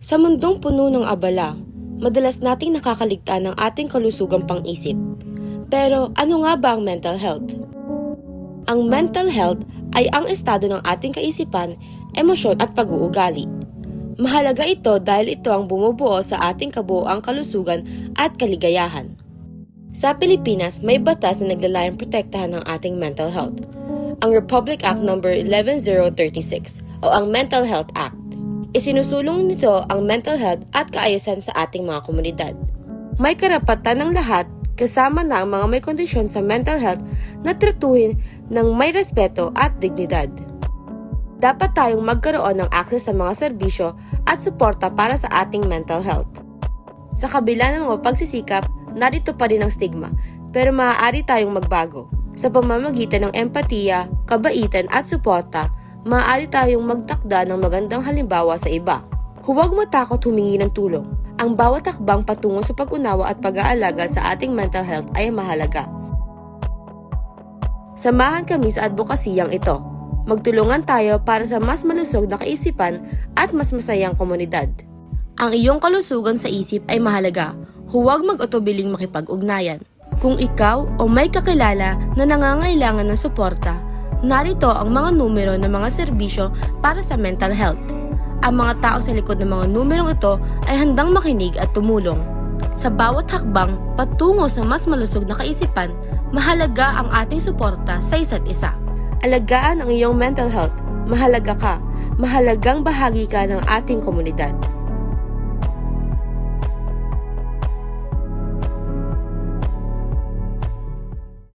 Sa mundong puno ng abala, madalas nating nakakaligtaan ng ating kalusugang pang-isip. Pero ano nga ba ang mental health? Ang mental health ay ang estado ng ating kaisipan, emosyon at pag-uugali. Mahalaga ito dahil ito ang bumubuo sa ating kabuoang kalusugan at kaligayahan. Sa Pilipinas, may batas na naglalayong protektahan ng ating mental health. Ang Republic Act No. 11036 o ang Mental Health Act. Isinusulong nito ang mental health at kaayusan sa ating mga komunidad. May karapatan ng lahat kasama na ang mga may kondisyon sa mental health na tratuhin ng may respeto at dignidad. Dapat tayong magkaroon ng access sa mga serbisyo at suporta para sa ating mental health. Sa kabila ng mga pagsisikap, narito pa rin ang stigma, pero maaari tayong magbago. Sa pamamagitan ng empatiya, kabaitan at suporta, maaari tayong magtakda ng magandang halimbawa sa iba. Huwag matakot humingi ng tulong. Ang bawat hakbang patungo sa pag-unawa at pag-aalaga sa ating mental health ay mahalaga. Samahan kami sa advokasiyang ito. Magtulungan tayo para sa mas malusog na kaisipan at mas masayang komunidad. Ang iyong kalusugan sa isip ay mahalaga. Huwag mag-atubiling makipag-ugnayan. Kung ikaw o may kakilala na nangangailangan ng suporta, narito ang mga numero ng mga serbisyo para sa mental health. Ang mga tao sa likod ng mga numerong ito ay handang makinig at tumulong. Sa bawat hakbang patungo sa mas malusog na kaisipan, mahalaga ang ating suporta sa isa't isa. Alagaan ang iyong mental health. Mahalaga ka. Mahalagang bahagi ka ng ating komunidad.